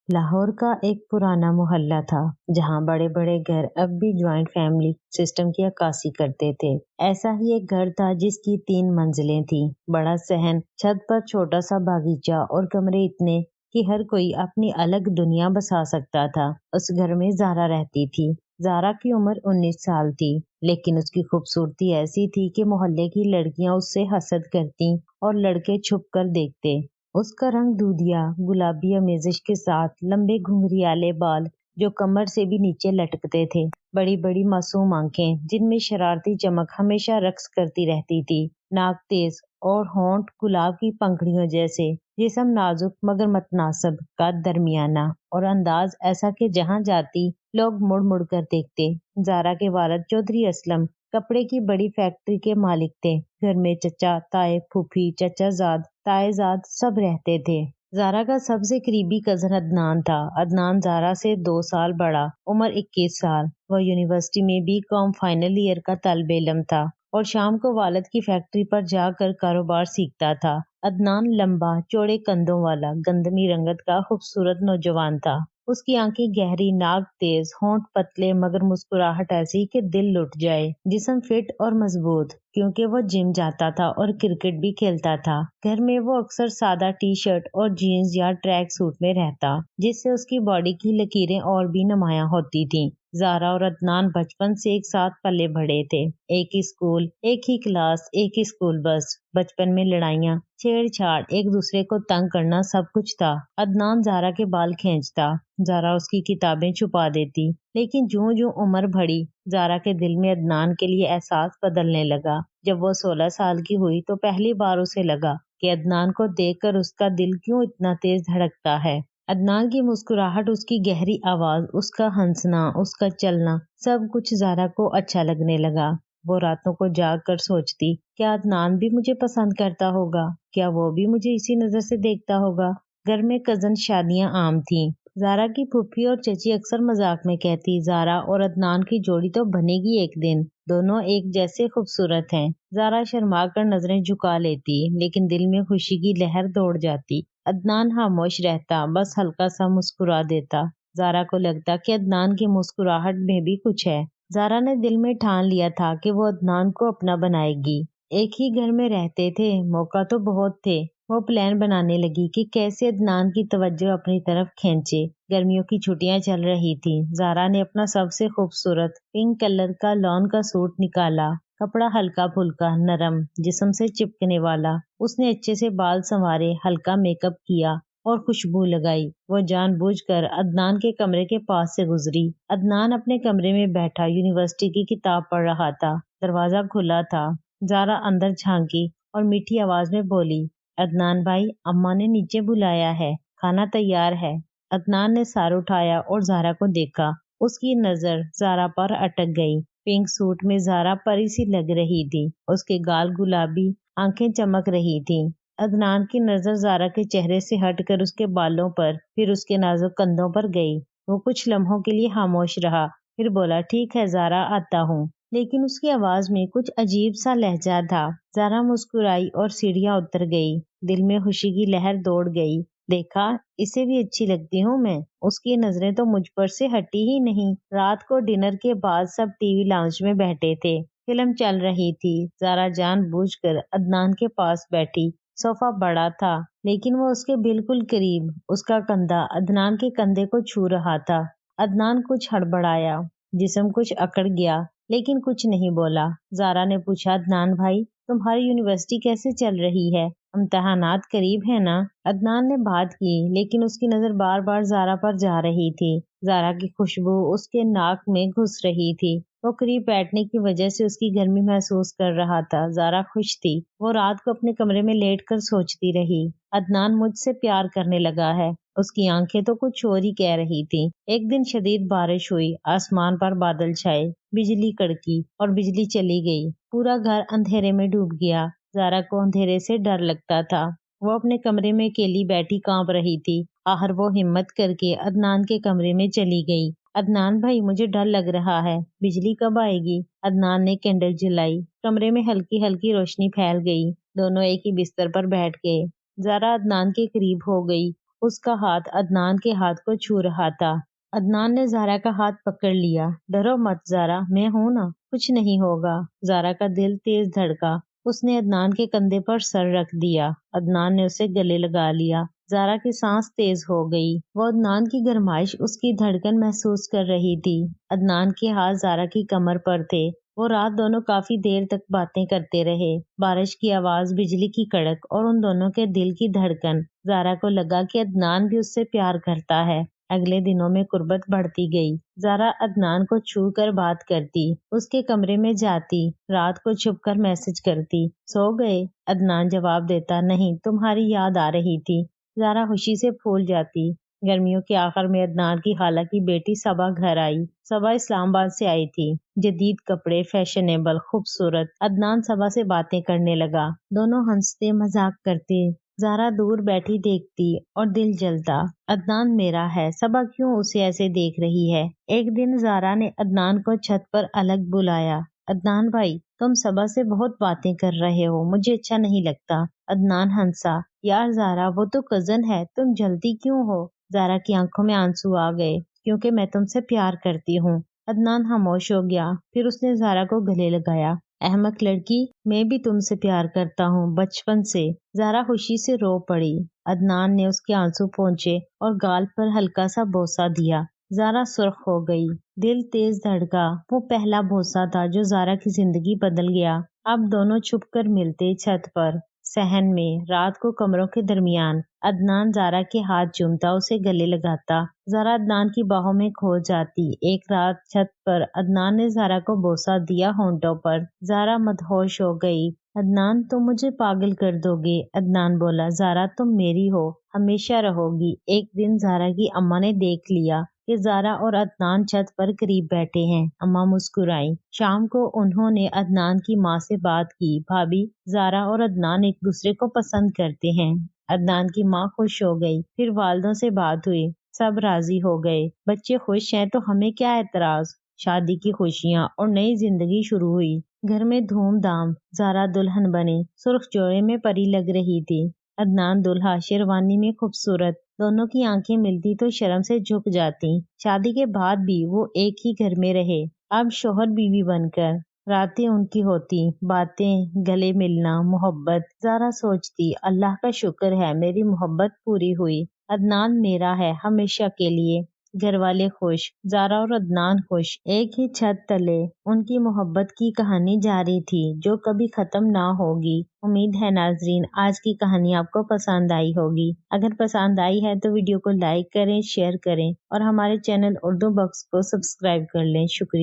لاہور کا ایک پرانا محلہ تھا جہاں بڑے بڑے گھر اب بھی جوائنٹ فیملی سسٹم کی عکاسی کرتے تھے۔ ایسا ہی ایک گھر تھا جس کی 3 منزلیں تھیں، بڑا صحن، چھت پر چھوٹا سا باغیچہ اور کمرے اتنے کہ ہر کوئی اپنی الگ دنیا بسا سکتا تھا۔ اس گھر میں زہرا رہتی تھی۔ زہرا کی عمر 19 سال تھی، لیکن اس کی خوبصورتی ایسی تھی کہ محلے کی لڑکیاں اس سے حسد کرتی اور لڑکے چھپ کر دیکھتے۔ اس کا رنگ دودھیا گلابی آمیزش کے ساتھ لمبے گھنگریالے بال جو کمر سے بھی نیچے لٹکتے تھے، بڑی بڑی معصوم آنکھیں جن میں شرارتی چمک ہمیشہ رقص کرتی رہتی تھی، ناک تیز اور ہونٹ گلاب کی پنکھڑیوں جیسے، جسم نازک مگر متناسب قد درمیانہ اور انداز ایسا کہ جہاں جاتی لوگ مڑ مڑ کر دیکھتے۔ زہرا کے والد چودھری اسلم کپڑے کی بڑی فیکٹری کے مالک تھے۔ گھر میں چچا، تائے، پھوپھی، چچا زاد، تائے زاد سب رہتے تھے۔ زہرا کا سب سے قریبی کزن عدنان تھا۔ عدنان زہرا سے 2 سال بڑا، عمر 21 سال۔ وہ یونیورسٹی میں BCom فائنل ایئر کا طالب علم تھا اور شام کو والد کی فیکٹری پر جا کر کاروبار سیکھتا تھا۔ عدنان لمبا، چوڑے کندھوں والا، گندمی رنگت کا خوبصورت نوجوان تھا۔ اس کی آنکھیں گہری، ناک تیز، ہونٹ پتلے مگر مسکراہٹ ایسی کہ دل لٹ جائے۔ جسم فٹ اور مضبوط کیونکہ وہ جم جاتا تھا اور کرکٹ بھی کھیلتا تھا۔ گھر میں وہ اکثر سادہ ٹی شرٹ اور جینز یا ٹریک سوٹ میں رہتا، جس سے اس کی باڈی کی لکیریں اور بھی نمایاں ہوتی تھیں۔ زہرا اور عدنان بچپن سے ایک ساتھ پلے بڑھے تھے، ایک ہی اسکول، ایک ہی کلاس، ایک ہی اسکول بس۔ بچپن میں لڑائیاں، چھیڑ چھاڑ، ایک دوسرے کو تنگ کرنا سب کچھ تھا۔ عدنان زہرا کے بال کھینچتا، زہرا اس کی کتابیں چھپا دیتی، لیکن جوں جوں عمر بڑھی، زہرا کے دل میں عدنان کے لیے احساس بدلنے لگا۔ جب وہ 16 سال کی ہوئی تو پہلی بار اسے لگا کہ عدنان کو دیکھ کر اس کا دل کیوں اتنا تیز دھڑکتا ہے۔ عدنان کی مسکراہٹ، اس کی گہری آواز، اس کا ہنسنا، اس کا چلنا، سب کچھ زہرا کو اچھا لگنے لگا۔ وہ راتوں کو جاگ کر سوچتی، کیا عدنان بھی مجھے پسند کرتا ہوگا؟ کیا وہ بھی مجھے اسی نظر سے دیکھتا ہوگا؟ گھر میں کزن شادیاں عام تھیں۔ زہرا کی پھوپھی اور چچی اکثر مذاق میں کہتی، زہرا اور عدنان کی جوڑی تو بنے گی ایک دن، دونوں ایک جیسے خوبصورت ہیں۔ زہرا شرما کر نظریں جھکا لیتی، لیکن دل میں خوشی کی لہر دوڑ جاتی۔ عدنان خاموش رہتا، بس ہلکا سا مسکرا دیتا۔ زہرا کو لگتا کہ عدنان کی مسکراہٹ میں بھی کچھ ہے۔ زہرا نے دل میں ٹھان لیا تھا کہ وہ عدنان کو اپنا بنائے گی۔ ایک ہی گھر میں رہتے تھے، موقع تو بہت تھے۔ وہ پلان بنانے لگی کہ کیسے عدنان کی توجہ اپنی طرف کھینچے۔ گرمیوں کی چھٹیاں چل رہی تھی۔ زہرا نے اپنا سب سے خوبصورت پنک کلر کا لون کا سوٹ نکالا۔ کپڑا ہلکا پھلکا، نرم، جسم سے چپکنے والا۔ اس نے اچھے سے بال سنوارے، ہلکا میک اپ کیا اور خوشبو لگائی۔ وہ جان بوجھ کر عدنان کے کمرے کے پاس سے گزری۔ عدنان اپنے کمرے میں بیٹھا یونیورسٹی کی کتاب پڑھ رہا تھا۔ دروازہ کھلا تھا۔ زہرا اندر جھانکی اور میٹھی آواز میں بولی، عدنان بھائی، اماں نے نیچے بلایا ہے، کھانا تیار ہے۔ عدنان نے سر اٹھایا اور زہرا کو دیکھا۔ اس کی نظر زہرا پر اٹک گئی۔ پنک سوٹ میں زہرا پری سی لگ رہی تھی۔ اس کے گال گلابی، آنکھیں چمک رہی تھیں۔ عدنان کی نظر زہرا کے چہرے سے ہٹ کر اس کے بالوں پر، پھر اس کے نازک کندھوں پر گئی۔ وہ کچھ لمحوں کے لیے خاموش رہا، پھر بولا، ٹھیک ہے زہرا، آتا ہوں۔ لیکن اس کی آواز میں کچھ عجیب سا لہجہ تھا۔ زہرا مسکرائی اور سیڑھیاں اتر گئی۔ دل میں خوشی کی لہر دوڑ گئی۔ دیکھا، اسے بھی اچھی لگتی ہوں میں۔ اس کی نظریں تو مجھ پر سے ہٹی ہی نہیں۔ رات کو ڈنر کے بعد سب ٹی وی لاؤنج میں بیٹھے تھے۔ فلم چل رہی تھی۔ زہرا جان بوجھ کر عدنان کے پاس بیٹھی۔ صوفہ بڑا تھا، لیکن وہ اس کے بالکل قریب، اس کا کندھا عدنان کے کندھے کو چھو رہا تھا۔ عدنان کچھ ہڑبڑایا، جسم کچھ اکڑ گیا، لیکن کچھ نہیں بولا۔ زہرا نے پوچھا، عدنان بھائی، تمہاری یونیورسٹی کیسے چل رہی ہے؟ امتحانات قریب ہیں نا؟ عدنان نے بات کی، لیکن اس کی نظر بار بار زہرا پر جا رہی تھی۔ زہرا کی خوشبو اس کے ناک میں گھس رہی تھی۔ وہ قریب بیٹھنے کی وجہ سے اس کی گرمی محسوس کر رہا تھا۔ زہرا خوش تھی۔ وہ رات کو اپنے کمرے میں لیٹ کر سوچتی رہی، عدنان مجھ سے پیار کرنے لگا ہے۔ اس کی آنکھیں تو کچھ اور ہی کہہ رہی تھیں۔ ایک دن شدید بارش ہوئی، آسمان پر بادل چھائے، بجلی کڑکی اور بجلی چلی گئی۔ پورا گھر اندھیرے میں ڈوب گیا۔ زہرا کو اندھیرے سے ڈر لگتا تھا۔ وہ اپنے کمرے میں اکیلی بیٹھی کانپ رہی تھی۔ آخر وہ ہمت کر کے عدنان کے کمرے میں چلی گئی۔ عدنان بھائی، مجھے ڈر لگ رہا ہے، بجلی کب آئے گی؟ عدنان نے کینڈل جلائی۔ کمرے میں ہلکی ہلکی روشنی پھیل گئی۔ دونوں ایک ہی بستر پر بیٹھ گئے۔ زہرا عدنان کے قریب ہو گئی اس کا ہاتھ عدنان کے ہاتھ کو چھو رہا تھا۔ عدنان نے زہرا کا ہاتھ پکڑ لیا۔ ڈرو مت زہرا، میں ہوں نا، کچھ نہیں ہوگا۔ زہرا کا دل تیز دھڑکا۔ اس نے عدنان کے کندھے پر سر رکھ دیا۔ عدنان نے اسے گلے لگا لیا۔ زہرا کی سانس تیز ہو گئی۔ وہ عدنان کی گرمائش، اس کی دھڑکن محسوس کر رہی تھی۔ عدنان کے ہاتھ زہرا کی کمر پر تھے۔ وہ رات دونوں کافی دیر تک باتیں کرتے رہے۔ بارش کی آواز، بجلی کی کڑک اور ان دونوں کے دل کی دھڑکن۔ زہرا کو لگا کہ عدنان بھی اس سے پیار کرتا ہے۔ اگلے دنوں میں قربت بڑھتی گئی۔ زہرا عدنان کو چھو کر بات کرتی، اس کے کمرے میں جاتی، رات کو چھپ کر میسج کرتی، سو گئے؟ عدنان جواب دیتا، نہیں، تمہاری یاد آ رہی تھی۔ زہرا خوشی سے پھول جاتی۔ گرمیوں کے آخر میں عدنان کی خالہ کی بیٹی صبا گھر آئی۔ صبا اسلام آباد سے آئی تھی۔ جدید کپڑے، فیشنیبل، خوبصورت۔ عدنان صبا سے باتیں کرنے لگا۔ دونوں ہنستے، مذاق کرتے۔ زہرا دور بیٹھی دیکھتی اور دل جلتا۔ عدنان میرا ہے، صبا کیوں اسے ایسے دیکھ رہی ہے؟ ایک دن زہرا نے عدنان کو چھت پر الگ بلایا۔ عدنان بھائی، تم صبا سے بہت باتیں کر رہے ہو، مجھے اچھا نہیں لگتا۔ عدنان ہنسا، یار زہرا، وہ تو کزن ہے، تم جلتی کیوں ہو؟ زہرا کی آنکھوں میں آنسو آ گئے، کیونکہ میں تم سے پیار کرتی ہوں۔ عدنان خاموش ہو گیا، پھر اس نے زہرا کو گلے لگایا۔ احمق لڑکی، میں بھی تم سے پیار کرتا ہوں، بچپن سے۔ زہرا خوشی سے رو پڑی۔ عدنان نے اس کے آنسو پونچھے اور گال پر ہلکا سا بوسہ دیا۔ زہرا سرخ ہو گئی، دل تیز دھڑکا۔ وہ پہلا بوسہ تھا جو زہرا کی زندگی بدل گیا۔ اب دونوں چھپ کر ملتے، چھت پر، صحن میں، رات کو کمروں کے درمیان۔ عدنان زہرا کے ہاتھ چومتا، اسے گلے لگاتا۔ زہرا عدنان کی باہوں میں کھو جاتی۔ ایک رات چھت پر عدنان نے زہرا کو بوسہ دیا ہونٹوں پر۔ زہرا مدہوش ہو گئی۔ عدنان، تم مجھے پاگل کر دو گے۔ عدنان بولا، زہرا تم میری ہو، ہمیشہ رہو گی۔ ایک دن زہرا کی اماں نے دیکھ لیا کہ زہرا اور عدنان چھت پر قریب بیٹھے ہیں۔ اماں مسکرائیں۔ شام کو انہوں نے عدنان کی ماں سے بات کی، بھابھی، زہرا اور عدنان ایک دوسرے کو پسند کرتے ہیں۔ عدنان کی ماں خوش ہو گئی۔ پھر والدوں سے بات ہوئی، سب راضی ہو گئے۔ بچے خوش ہیں تو ہمیں کیا اعتراض؟ شادی کی خوشیاں اور نئی زندگی شروع ہوئی۔ گھر میں دھوم دھام۔ زہرا دلہن بنی، سرخ جوڑے میں پری لگ رہی تھی۔ عدنان دلہا، شیروانی میں خوبصورت۔ دونوں کی آنکھیں ملتی تو شرم سے جھک جاتی۔ شادی کے بعد بھی وہ ایک ہی گھر میں رہے، اب شوہر بیوی بن کر۔ راتیں ان کی ہوتی، باتیں، گلے ملنا، محبت۔ زہرا سوچتی، اللہ کا شکر ہے میری محبت پوری ہوئی۔ عدنان میرا ہے ہمیشہ کے لیے۔ گھر والے خوش، زہرا اور عدنان خوش، ایک ہی چھت تلے۔ ان کی محبت کی کہانی جاری تھی جو کبھی ختم نہ ہوگی۔ امید ہے ناظرین آج کی کہانی آپ کو پسند آئی ہوگی۔ اگر پسند آئی ہے تو ویڈیو کو لائک کریں، شیئر کریں اور ہمارے چینل اردو بکس کو سبسکرائب کر لیں۔ شکریہ۔